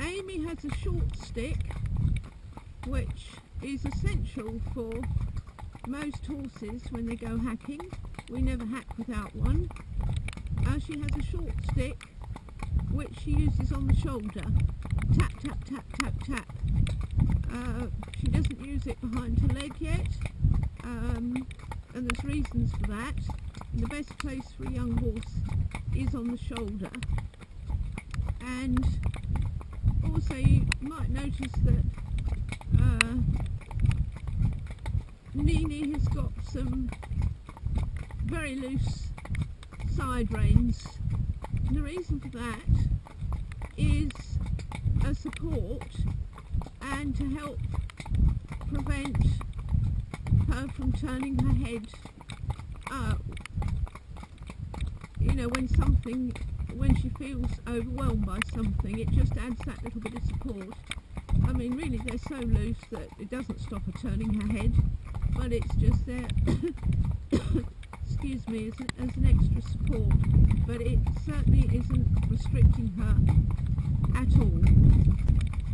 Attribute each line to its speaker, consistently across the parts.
Speaker 1: Amy has a short stick, which is essential for most horses when they go hacking. We never hack without one. She has a short stick which she uses on the shoulder. Tap, tap, tap, tap, tap. She doesn't use it behind her leg yet, and there's reasons for that. The best place for a young horse is on the shoulder. And also you might notice that Nini has got some very loose side reins. And the reason for that is a support and to help prevent her from turning her head when she feels overwhelmed by something. It just adds that little bit of support. I mean, really they're so loose that it doesn't stop her turning her head, but it's just there excuse me, as an extra support, but it certainly isn't restricting her at all.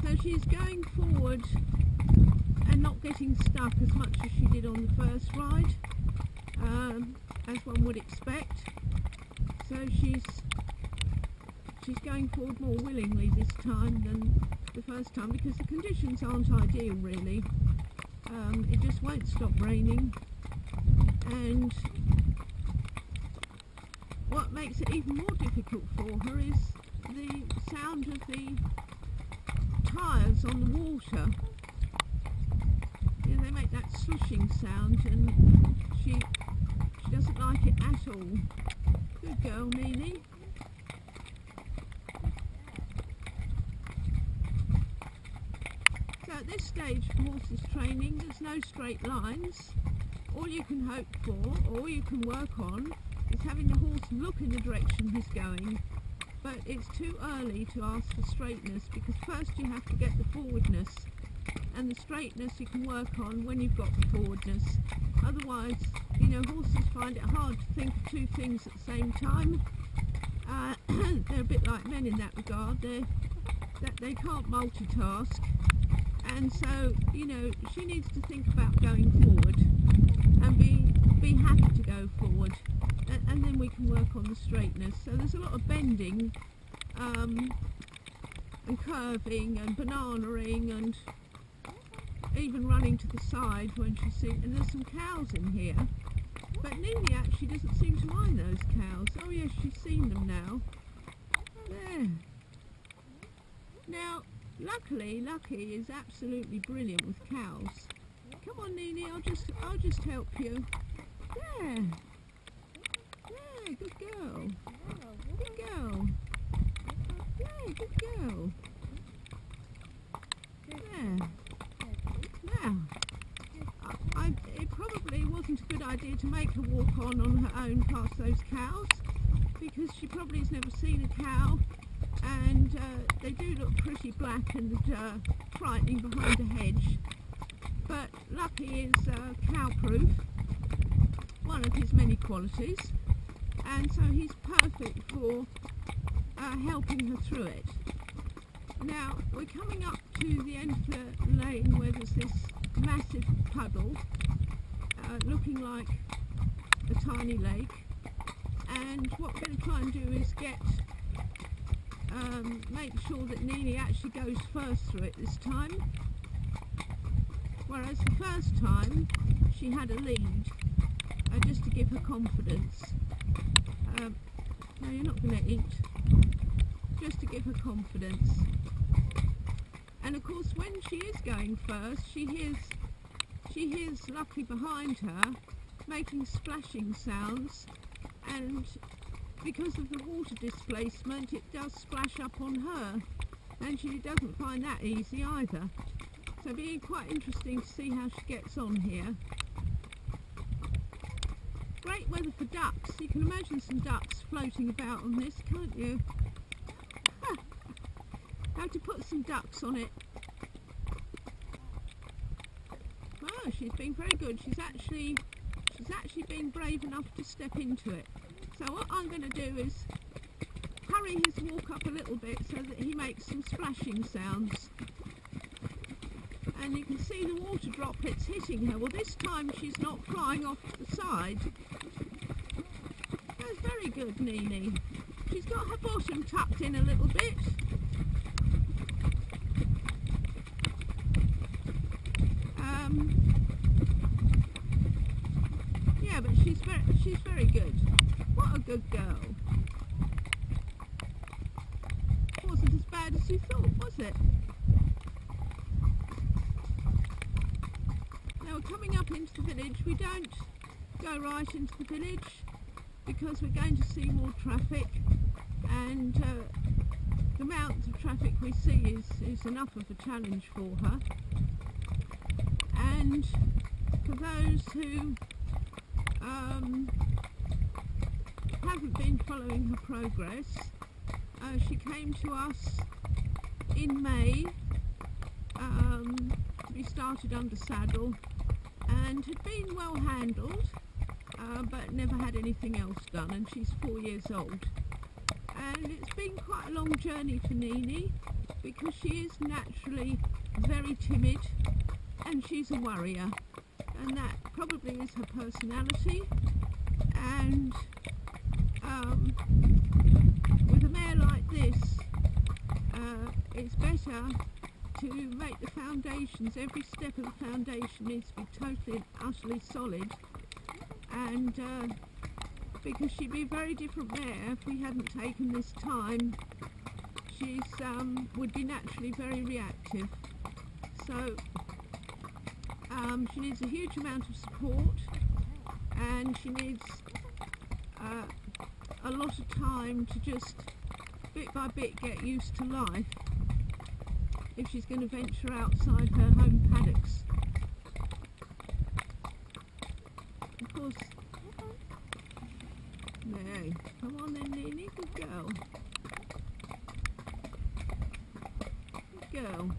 Speaker 1: So she's going forward and not getting stuck as much as she did on the first ride, as one would expect. So she's going forward more willingly this time than the first time, because the conditions aren't ideal really. It just won't stop raining, and what makes it even more difficult for her is the sound of the tyres on the water. They make that slushing sound, and she doesn't like it at all. Good girl, Nini. So at this stage for horses training, there's no straight lines. All you can hope for, or all you can work on, is having the horse look in the direction he's going. But it's too early to ask for straightness, because first you have to get the forwardness, and the straightness you can work on when you've got the forwardness. Otherwise, horses find it hard to think of two things at the same time. They're a bit like men in that regard. They can't multitask, and so she needs to think about going forward and be happy to go forward, and then we can work on the straightness. So there's a lot of bending and curving and bananaing and even running to the side when she's seen. And there's some cows in here, but Nini actually doesn't seem to mind those cows. Oh yes, she's seen them now. There. Now, luckily, Lucky is absolutely brilliant with cows. Come on, Nini, I'll just help you. There. Yeah, good girl. Good girl. Yeah, good girl. There. Now, it probably wasn't a good idea to make her walk on her own past those cows, because she probably has never seen a cow, and they do look pretty black and frightening behind a hedge. But Lucky is cow-proof, one of his many qualities, and so he's perfect for helping her through it. Now, we're coming up to the end of the lane where there's this massive puddle, looking like a tiny lake, and what we're going to try and do is make sure that Nini actually goes first through it this time, whereas the first time she had a lead, just to give her confidence. No, you're not going to eat. Just to give her confidence. And of course, when she is going first, she hears Lucky behind her making splashing sounds, and because of the water displacement, it does splash up on her, and she doesn't find that easy either. So it'll be quite interesting to see how she gets on here. Great weather for ducks. You can imagine some ducks floating about on this, can't you? How to put some ducks on it. Oh, she's been very good. She's actually been brave enough to step into it. So what I'm going to do is hurry his walk up a little bit so that he makes makes some splashing sounds. And you can see the water droplets hitting her. Well, this time she's not flying off to the side. That's very good, Nini. She's got her bottom tucked in a little bit. Yeah, but she's very good. What a good girl. Wasn't as bad as you thought, was it? Now, coming up into the village, we don't go right into the village because we're going to see more traffic, and the amount of traffic we see is enough of a challenge for her. And for those who haven't been following her progress, she came to us in May to be started under saddle and had been well handled, but never had anything else done, and she's 4 years old. And it's been quite a long journey for Nini because she is naturally very timid and she's a worrier, and that probably is her personality. And with a mare like this, it's better to make the foundations, every step of the foundation needs to be totally and utterly solid, and because she'd be a very different mare if we hadn't taken this time. She's would be naturally very reactive, so she needs a huge amount of support, and she needs a lot of time to just bit by bit get used to life if she's going to venture outside her home paddocks. Of course, no, come on then, Nini, good girl. Good girl.